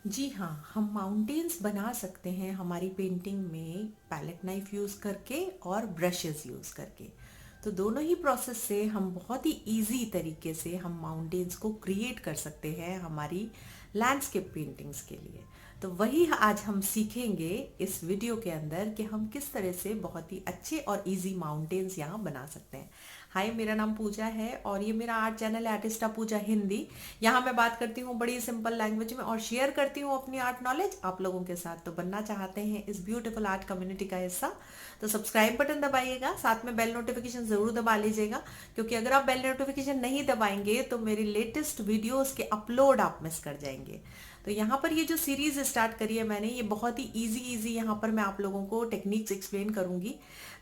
जी हाँ, हम माउंटेन्स बना सकते हैं हमारी पेंटिंग में पैलेट नाइफ यूज़ करके और ब्रशेस यूज़ करके। तो दोनों ही प्रोसेस से हम बहुत ही इजी तरीके से हम माउंटेन्स को क्रिएट कर सकते हैं हमारी लैंडस्केप पेंटिंग्स के लिए। तो वही आज हम सीखेंगे इस वीडियो के अंदर कि हम किस तरह से बहुत ही अच्छे और इजी माउंटेन्स यहाँ बना सकते हैं। हाय, मेरा नाम पूजा है और ये मेरा आर्ट चैनल है आर्टिस्टा पूजा हिंदी। यहाँ मैं बात करती हूँ बड़ी सिंपल लैंग्वेज में और शेयर करती हूँ अपनी आर्ट नॉलेज आप लोगों के साथ। तो बनना चाहते हैं इस ब्यूटीफुल आर्ट कम्युनिटी का हिस्सा तो सब्सक्राइब बटन दबाइएगा, साथ में बेल नोटिफिकेशन जरूर दबा लीजिएगा, क्योंकि अगर आप बेल नोटिफिकेशन नहीं दबाएंगे तो मेरी लेटेस्ट वीडियोस के अपलोड आप मिस कर जाएंगे। तो यहाँ पर ये जो सीरीज स्टार्ट करी है मैंने, ये बहुत ही इजी यहाँ पर मैं आप लोगों को टेक्निक्स एक्सप्लेन करूंगी।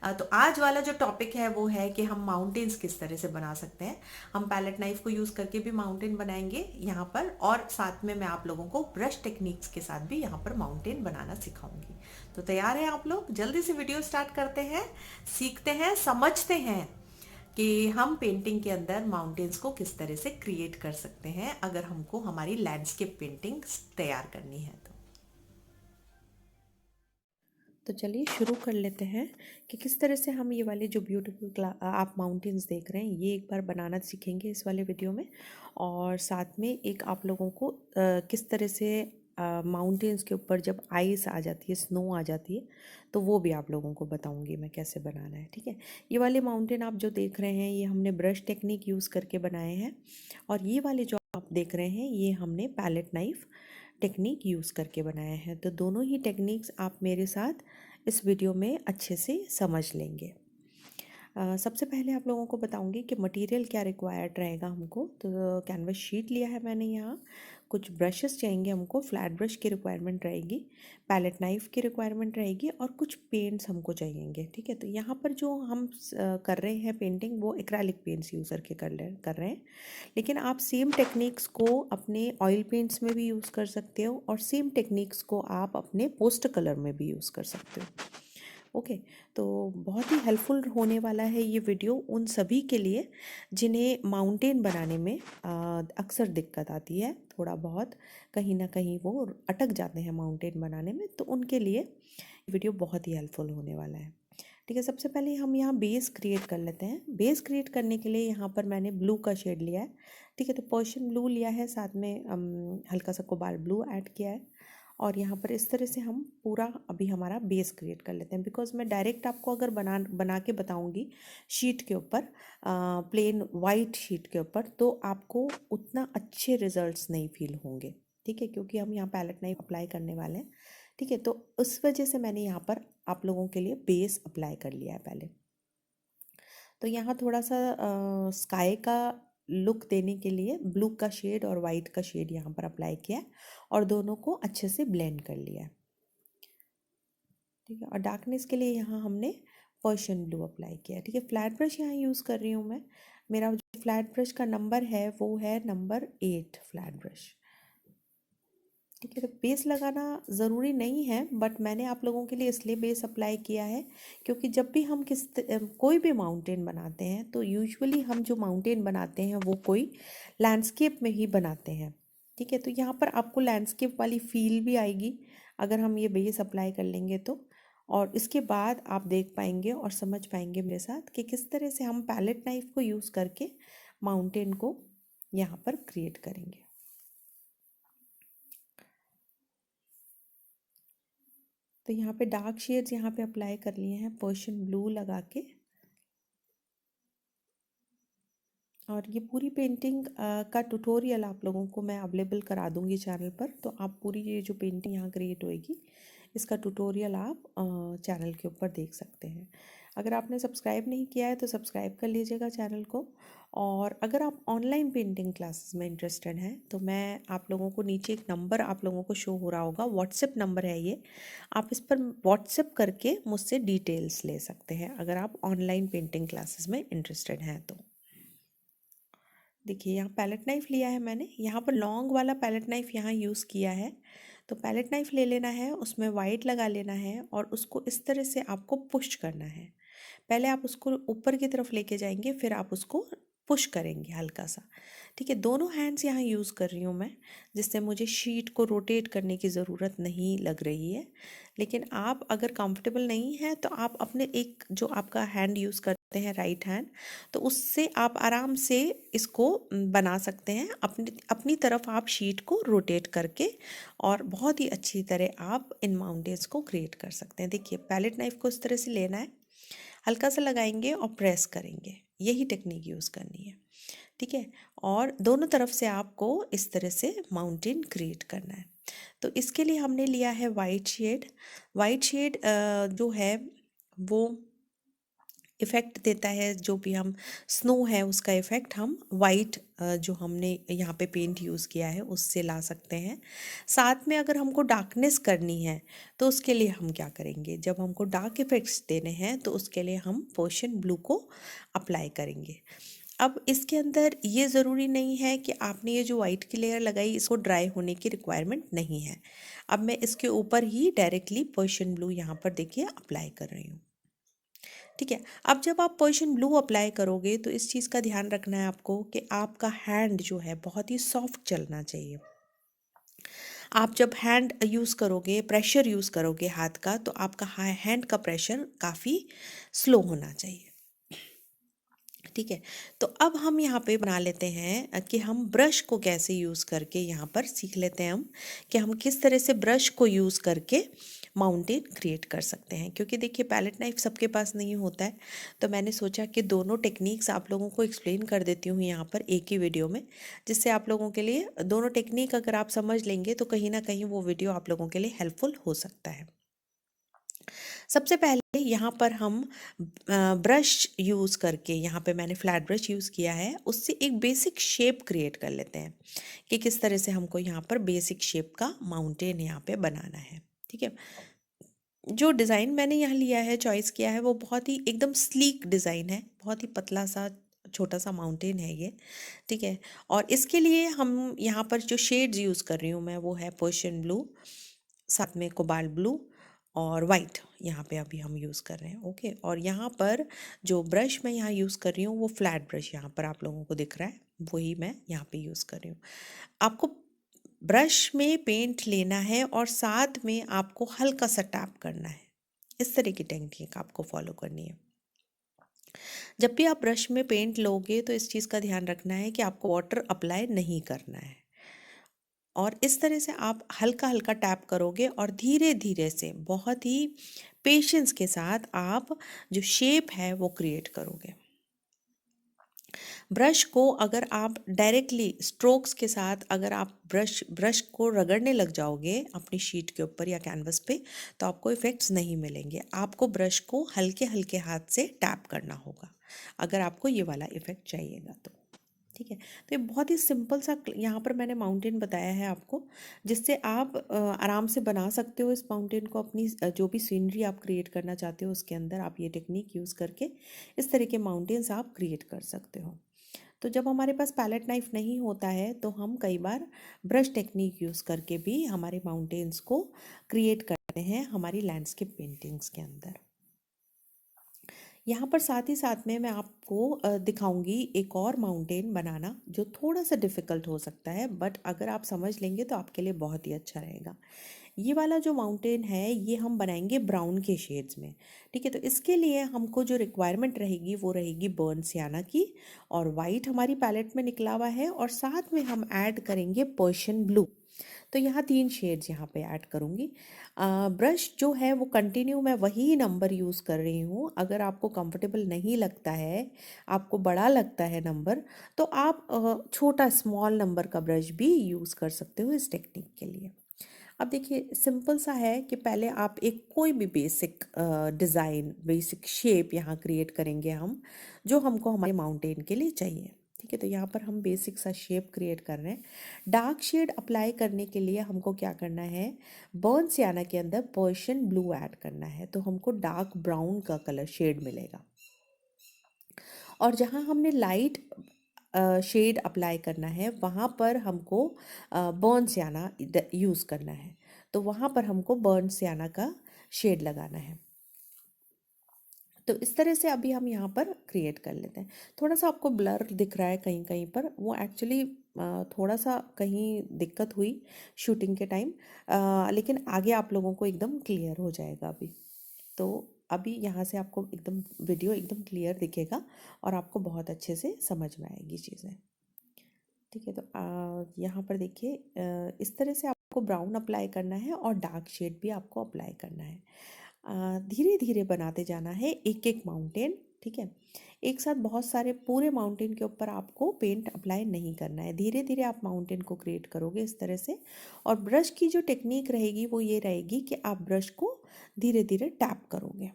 तो आज वाला जो टॉपिक है वो है कि हम माउंटेन्स किस तरह से बना सकते हैं। हम पैलेट नाइफ को यूज करके भी माउंटेन बनाएंगे यहाँ पर, और साथ में मैं आप लोगों को ब्रश टेक्निक्स के साथ भी यहाँ पर माउंटेन बनाना सिखाऊंगी। तो तैयार है आप लोग? जल्दी से वीडियो स्टार्ट करते हैं, सीखते हैं, समझते हैं कि हम पेंटिंग के अंदर माउंटेन्स को किस तरह से क्रिएट कर सकते हैं अगर हमको हमारी लैंडस्केप पेंटिंग तैयार करनी है तो चलिए शुरू कर लेते हैं कि किस तरह से हम ये वाले जो ब्यूटीफुल आप माउंटेन्स देख रहे हैं ये एक बार बनाना सीखेंगे इस वाले वीडियो में। और साथ में एक आप लोगों को किस तरह से माउंटेन्स के ऊपर जब आइस आ जाती है, स्नो आ जाती है, तो वो भी आप लोगों को बताऊंगी मैं कैसे बनाना है। ठीक है, ये वाले माउंटेन आप जो देख रहे हैं ये हमने ब्रश टेक्निक यूज़ करके बनाए हैं, और ये वाले जो आप देख रहे हैं ये हमने पैलेट नाइफ टेक्निक यूज़ करके बनाया है। तो दोनों ही टेक्निक्स आप मेरे साथ इस वीडियो में अच्छे से समझ लेंगे। सबसे पहले आप लोगों को बताऊंगी कि मटेरियल क्या रिक्वायर्ड रहेगा हमको। तो कैनवस शीट लिया है मैंने यहाँ, कुछ ब्रशेस चाहिए हमको, फ्लैट ब्रश की रिक्वायरमेंट रहेगी, पैलेट नाइफ की रिक्वायरमेंट रहेगी, और कुछ पेंट्स हमको चाहिएंगे। ठीक है, तो यहाँ पर जो हम कर रहे हैं पेंटिंग वो एक्रेलिक पेंट्स यूज़ करके कर रहे हैं, लेकिन आप सेम टेक्निक्स को अपने ऑयल पेंट्स में भी यूज़ कर सकते हो और सेम टेक्निक्स को आप अपने पोस्टर कलर में भी यूज़ कर सकते हो। ओके, तो बहुत ही हेल्पफुल होने वाला है ये वीडियो उन सभी के लिए जिन्हें माउंटेन बनाने में अक्सर दिक्कत आती है, थोड़ा बहुत कहीं ना कहीं वो अटक जाते हैं माउंटेन बनाने में, तो उनके लिए वीडियो बहुत ही हेल्पफुल होने वाला है। ठीक है, सबसे पहले हम यहाँ बेस क्रिएट कर लेते हैं। बेस क्रिएट करने के लिए यहाँ पर मैंने ब्लू का शेड लिया है। ठीक है, तो पर्शियन ब्लू लिया है, साथ में हल्का सा कोबाल्ट ब्लू ऐड किया है, और यहाँ पर इस तरह से हम पूरा अभी हमारा बेस क्रिएट कर लेते हैं। बिकॉज मैं डायरेक्ट आपको अगर बना के बताऊँगी शीट के ऊपर, प्लेन वाइट शीट के ऊपर, तो आपको उतना अच्छे रिजल्ट्स नहीं फील होंगे। ठीक है, क्योंकि हम यहाँ पैलेट नाइफ अप्लाई करने वाले हैं। ठीक है, तो उस वजह से मैंने यहाँ पर आप लोगों के लिए बेस अप्लाई कर लिया है पहले। तो यहाँ थोड़ा सा स्काई का लुक देने के लिए ब्लू का शेड और वाइट का शेड यहाँ पर अप्लाई किया है, और दोनों को अच्छे से ब्लेंड कर लिया है। ठीक है, और डार्कनेस के लिए यहाँ हमने पर्शियन ब्लू अप्लाई किया है। ठीक है, फ्लैट ब्रश यहाँ यूज़ कर रही हूँ मैं। मेरा जो फ्लैट ब्रश का नंबर है वो है नंबर 8 फ्लैट ब्रश। ठीक है, तो बेस लगाना ज़रूरी नहीं है, बट मैंने आप लोगों के लिए इसलिए बेस अप्लाई किया है क्योंकि जब भी हम कोई भी माउंटेन बनाते हैं तो यूजुअली हम जो माउंटेन बनाते हैं वो कोई लैंडस्केप में ही बनाते हैं। ठीक है, तो यहाँ पर आपको लैंडस्केप वाली फील भी आएगी अगर हम ये बेस अप्लाई कर लेंगे तो। और इसके बाद आप देख पाएंगे और समझ पाएंगे मेरे साथ कि किस तरह से हम पैलेट नाइफ को यूज़ करके माउंटेन को यहाँ पर क्रिएट करेंगे। तो यहाँ पे डार्क शेड्स यहाँ पे अप्लाई कर लिए हैं पर्शियन ब्लू लगा के, और ये पूरी पेंटिंग का ट्यूटोरियल आप लोगों को मैं अवेलेबल करा दूंगी चैनल पर। तो आप पूरी ये जो पेंटिंग यहाँ क्रिएट होएगी इसका ट्यूटोरियल आप चैनल के ऊपर देख सकते हैं। अगर आपने सब्सक्राइब नहीं किया है तो सब्सक्राइब कर लीजिएगा चैनल को। और अगर आप ऑनलाइन पेंटिंग क्लासेस में इंटरेस्टेड हैं तो मैं आप लोगों को नीचे एक नंबर आप लोगों को शो हो रहा होगा, व्हाट्सएप नंबर है ये, आप इस पर व्हाट्सएप करके मुझसे डिटेल्स ले सकते हैं अगर आप ऑनलाइन पेंटिंग क्लासेस में इंटरेस्टेड हैं तो। देखिए, यहाँ पैलेट नाइफ लिया है मैंने, यहाँ पर लॉन्ग वाला पैलेट नाइफ यहाँ यूज़ किया है। तो पैलेट नाइफ ले लेना है, उसमें वाइट लगा लेना है, और उसको इस तरह से आपको पुश करना है। पहले आप उसको ऊपर की तरफ लेके जाएंगे, फिर आप उसको पुश करेंगे हल्का सा। ठीक है, दोनों हैंड्स यहाँ यूज़ कर रही हूँ मैं, जिससे मुझे शीट को रोटेट करने की ज़रूरत नहीं लग रही है। लेकिन आप अगर कंफर्टेबल नहीं है तो आप अपने एक जो आपका हैंड यूज़ करते हैं राइट हैंड, तो उससे आप आराम से इसको बना सकते हैं, अपनी अपनी तरफ आप शीट को रोटेट करके, और बहुत ही अच्छी तरह आप इन माउंटेन्स को क्रिएट कर सकते हैं। देखिए, पैलेट नाइफ को इस तरह से लेना है, हल्का सा लगाएंगे और प्रेस करेंगे, यही टेक्निक यूज़ करनी है। ठीक है, और दोनों तरफ से आपको इस तरह से माउंटेन क्रिएट करना है। तो इसके लिए हमने लिया है वाइट शेड। वाइट शेड जो है वो इफ़ेक्ट देता है, जो भी हम स्नो है उसका इफ़ेक्ट हम वाइट जो हमने यहाँ पे पेंट यूज़ किया है उससे ला सकते हैं। साथ में अगर हमको डार्कनेस करनी है तो उसके लिए हम क्या करेंगे, जब हमको डार्क इफ़ेक्ट्स देने हैं तो उसके लिए हम पर्शियन ब्लू को अप्लाई करेंगे। अब इसके अंदर ये ज़रूरी नहीं है कि आपने ये जो वाइट की लेयर लगाई इसको ड्राई होने की रिक्वायरमेंट नहीं है। अब मैं इसके ऊपर ही डायरेक्टली पर्शियन ब्लू यहाँ पर देखिए अप्लाई कर रही हूँ। ठीक है, अब जब आप पर्शियन ब्लू अप्लाई करोगे तो इस चीज़ का ध्यान रखना है आपको कि आपका हैंड जो है बहुत ही सॉफ्ट चलना चाहिए। आप जब हैंड यूज़ करोगे, प्रेशर यूज़ करोगे हाथ का, तो आपका हैंड का प्रेशर काफ़ी स्लो होना चाहिए। ठीक है, तो अब हम यहाँ पे बना लेते हैं कि हम ब्रश को कैसे यूज़ करके, यहाँ पर सीख लेते हैं हम कि हम किस तरह से ब्रश को यूज़ करके माउंटेन क्रिएट कर सकते हैं। क्योंकि देखिए, पैलेट नाइफ सबके पास नहीं होता है, तो मैंने सोचा कि दोनों टेक्निक्स आप लोगों को एक्सप्लेन कर देती हूँ यहाँ पर एक ही वीडियो में, जिससे आप लोगों के लिए दोनों टेक्निक अगर आप समझ लेंगे तो कहीं ना कहीं वो वीडियो आप लोगों के लिए हेल्पफुल हो सकता है। सबसे पहले यहाँ पर हम ब्रश यूज़ करके, यहाँ पे मैंने फ्लैट ब्रश यूज़ किया है, उससे एक बेसिक शेप क्रिएट कर लेते हैं कि किस तरह से हमको यहाँ पर बेसिक शेप का माउंटेन यहाँ पे बनाना है। ठीक है, जो डिज़ाइन मैंने यहाँ लिया है, चॉइस किया है, वो बहुत ही एकदम स्लीक डिज़ाइन है, बहुत ही पतला सा छोटा सा माउंटेन है ये। ठीक है, और इसके लिए हम यहाँ पर जो शेड्स यूज़ कर रही हूँ मैं, वो है पर्शियन ब्लू, साथ में कोबाल्ट ब्लू और वाइट यहाँ पे अभी हम यूज़ कर रहे हैं। ओके, और यहाँ पर जो ब्रश मैं यहाँ यूज़ कर रही हूँ वो फ्लैट ब्रश यहाँ पर आप लोगों को दिख रहा है, वही मैं यहाँ पे यूज़ कर रही हूँ। आपको ब्रश में पेंट लेना है और साथ में आपको हल्का सा टैप करना है, इस तरह की टेक्निक आपको फॉलो करनी है। जब भी आप ब्रश में पेंट लोगे तो इस चीज़ का ध्यान रखना है कि आपको वाटर अप्लाई नहीं करना है, और इस तरह से आप हल्का हल्का टैप करोगे और धीरे धीरे से बहुत ही पेशेंस के साथ आप जो शेप है वो क्रिएट करोगे। ब्रश को अगर आप डायरेक्टली स्ट्रोक्स के साथ, अगर आप ब्रश को रगड़ने लग जाओगे अपनी शीट के ऊपर या कैनवस पे, तो आपको इफ़ेक्ट्स नहीं मिलेंगे। आपको ब्रश को हल्के हल्के हाथ से टैप करना होगा अगर आपको ये वाला इफ़ेक्ट चाहिएगा तो। ठीक है, तो ये बहुत ही सिंपल सा यहाँ पर मैंने माउंटेन बताया है आपको, जिससे आप आराम से बना सकते हो इस माउंटेन को। अपनी जो भी सीनरी आप क्रिएट करना चाहते हो उसके अंदर आप ये टेक्निक यूज़ करके इस तरह के माउंटेन्स आप क्रिएट कर सकते हो। तो जब हमारे पास पैलेट नाइफ नहीं होता है तो हम कई बार ब्रश टेक्निक यूज़ करके भी हमारे माउंटेन्स को क्रिएट करते हैं हमारी लैंडस्केप पेंटिंग्स के अंदर। यहाँ पर साथ ही साथ में मैं आपको दिखाऊंगी एक और माउंटेन बनाना जो थोड़ा सा डिफ़िकल्ट हो सकता है, बट अगर आप समझ लेंगे तो आपके लिए बहुत ही अच्छा रहेगा। ये वाला जो माउंटेन है ये हम बनाएंगे ब्राउन के शेड्स में। ठीक है, तो इसके लिए हमको जो रिक्वायरमेंट रहेगी वो रहेगी बर्न सियाना की, और वाइट हमारी पैलेट में निकला हुआ है, और साथ में हम ऐड करेंगे पर्शियन ब्लू। तो यहाँ 3 शेड्स यहाँ पे ऐड करूँगी। ब्रश जो है वो कंटिन्यू मैं वही नंबर यूज़ कर रही हूँ। अगर आपको कंफर्टेबल नहीं लगता है, आपको बड़ा लगता है नंबर, तो आप छोटा स्मॉल नंबर का ब्रश भी यूज़ कर सकते हो इस टेक्निक के लिए। अब देखिए, सिंपल सा है कि पहले आप एक कोई भी बेसिक डिज़ाइन, बेसिक शेप यहाँ क्रिएट करेंगे हम, जो हमको हमारे माउंटेन के लिए चाहिए। ठीक है, तो यहाँ पर हम बेसिक सा शेप क्रिएट कर रहे हैं। डार्क शेड अप्लाई करने के लिए हमको क्या करना है, बर्न सियाना के अंदर पर्शियन ब्लू ऐड करना है, तो हमको डार्क ब्राउन का कलर शेड मिलेगा। और जहाँ हमने लाइट शेड अप्लाई करना है वहाँ पर हमको बर्न सियाना यूज़ करना है, तो वहाँ पर हमको बर्न सियाना का शेड लगाना है। तो इस तरह से अभी हम यहाँ पर क्रिएट कर लेते हैं। थोड़ा सा आपको ब्लर दिख रहा है कहीं कहीं पर, वो एक्चुअली थोड़ा सा कहीं दिक्कत हुई शूटिंग के टाइम, लेकिन आगे आप लोगों को एकदम क्लियर हो जाएगा अभी। तो अभी यहाँ से आपको एकदम वीडियो एकदम क्लियर दिखेगा और आपको बहुत अच्छे से समझ में आएगी चीज़ें। ठीक है, तो यहाँ पर देखिए इस तरह से आपको ब्राउन अप्लाई करना है और डार्क शेड भी आपको अप्लाई करना है। धीरे धीरे बनाते जाना है एक एक माउंटेन। ठीक है, एक साथ बहुत सारे पूरे माउंटेन के ऊपर आपको पेंट अप्लाई नहीं करना है, धीरे धीरे आप माउंटेन को क्रिएट करोगे इस तरह से। और ब्रश की जो टेक्निक रहेगी वो ये रहेगी कि आप ब्रश को धीरे धीरे टैप करोगे।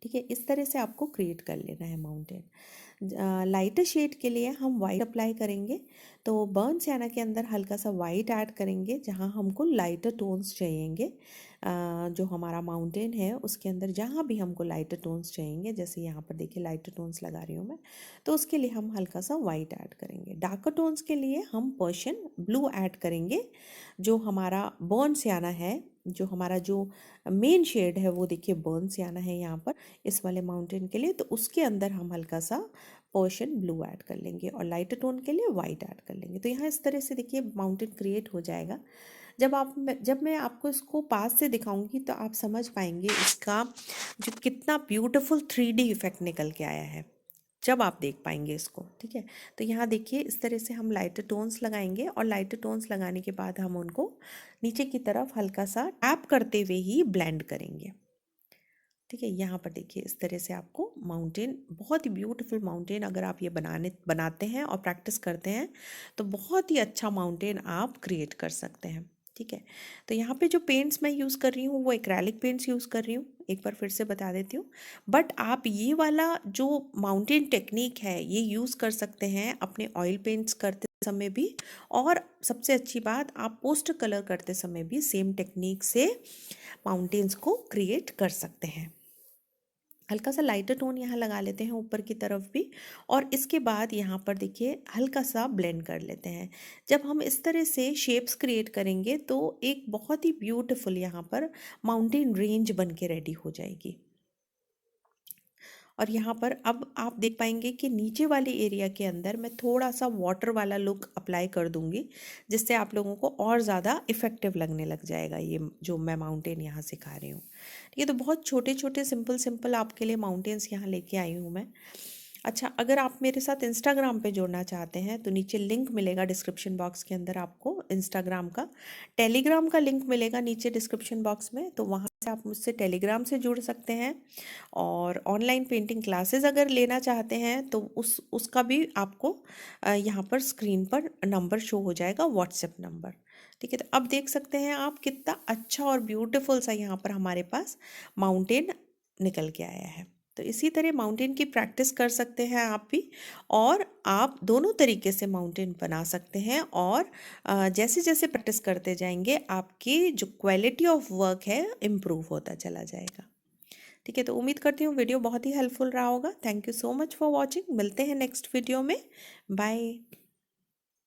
ठीक है, इस तरह से आपको क्रिएट कर लेना है माउंटेन। लाइटर शेड के लिए हम वाइट अप्लाई करेंगे, तो बर्न सियाना के अंदर हल्का सा वाइट ऐड करेंगे जहाँ हमको लाइटर टोन्स चाहिएंगे। जो हमारा माउंटेन है उसके अंदर जहाँ भी हमको लाइटर टोन्स चाहिएंगे, जैसे यहाँ पर देखिए लाइटर टोन्स लगा रही हूँ मैं, तो उसके लिए हम हल्का सा वाइट ऐड करेंगे। डार्कर टोन्स के लिए हम पर्शियन ब्लू ऐड करेंगे। जो हमारा बर्न सियाना है, जो हमारा जो मेन शेड है वो देखिए बर्न सियाना है यहाँ पर इस वाले माउंटेन के लिए, तो उसके अंदर हम हल्का सा पर्शियन ब्लू ऐड कर लेंगे और लाइटर टोन के लिए वाइट ऐड कर लेंगे। तो यहाँ इस तरह से देखिए माउंटेन क्रिएट हो जाएगा। जब मैं आपको इसको पास से दिखाऊंगी तो आप समझ पाएंगे इसका जो कितना ब्यूटीफुल 3D इफेक्ट निकल के आया है, जब आप देख पाएंगे इसको। ठीक है, तो यहाँ देखिए इस तरह से हम लाइटर टोन्स लगाएंगे और लाइटर टोन्स लगाने के बाद हम उनको नीचे की तरफ हल्का सा टैप करते हुए ही ब्लेंड करेंगे। ठीक है, यहाँ पर देखिए इस तरह से आपको माउंटेन, बहुत ही ब्यूटीफुल माउंटेन, अगर आप ये बनाते हैं और प्रैक्टिस करते हैं तो बहुत ही अच्छा माउंटेन आप क्रिएट कर सकते हैं। ठीक है, तो यहाँ पे जो पेंट्स मैं यूज़ कर रही हूँ वो एक्रेलिक पेंट्स यूज़ कर रही हूँ, एक बार फिर से बता देती हूँ। बट आप ये वाला जो माउंटेन टेक्निक है ये यूज़ कर सकते हैं अपने ऑयल पेंट्स करते समय भी, और सबसे अच्छी बात आप पोस्टर कलर करते समय भी सेम टेक्निक से माउंटेन्स को क्रिएट कर सकते हैं। हल्का सा लाइटर टोन यहाँ लगा लेते हैं ऊपर की तरफ भी, और इसके बाद यहाँ पर देखिए हल्का सा ब्लेंड कर लेते हैं। जब हम इस तरह से शेप्स क्रिएट करेंगे तो एक बहुत ही ब्यूटीफुल यहाँ पर माउंटेन रेंज बन के रेडी हो जाएगी। और यहाँ पर अब आप देख पाएंगे कि नीचे वाले एरिया के अंदर मैं थोड़ा सा वाटर वाला लुक अप्लाई कर दूंगी, जिससे आप लोगों को और ज़्यादा इफेक्टिव लगने लग जाएगा ये जो मैं माउंटेन यहाँ सिखा रही हूँ। ठीक है, तो बहुत छोटे छोटे सिंपल सिंपल आपके लिए माउंटेन्स यहाँ लेके आई हूँ मैं। अच्छा, अगर आप मेरे साथ इंस्टाग्राम पे जुड़ना चाहते हैं तो नीचे लिंक मिलेगा डिस्क्रिप्शन बॉक्स के अंदर आपको इंस्टाग्राम का। टेलीग्राम का लिंक मिलेगा नीचे डिस्क्रिप्शन बॉक्स में, तो वहाँ से आप मुझसे टेलीग्राम से जुड़ सकते हैं। और ऑनलाइन पेंटिंग क्लासेस अगर लेना चाहते हैं तो उसका भी आपको यहाँ पर स्क्रीन पर नंबर शो हो जाएगा, व्हाट्सएप नंबर। ठीक है, तो अब देख सकते हैं आप कितना अच्छा और ब्यूटीफुल सा यहाँ पर हमारे पास माउंटेन निकल के आया है। तो इसी तरह माउंटेन की प्रैक्टिस कर सकते हैं आप भी, और आप दोनों तरीके से माउंटेन बना सकते हैं। और जैसे जैसे प्रैक्टिस करते जाएंगे आपकी जो क्वालिटी ऑफ वर्क है इम्प्रूव होता चला जाएगा। ठीक है, तो उम्मीद करती हूँ वीडियो बहुत ही हेल्पफुल रहा होगा। Thank you so much for watching. मिलते हैं नेक्स्ट वीडियो में। बाय।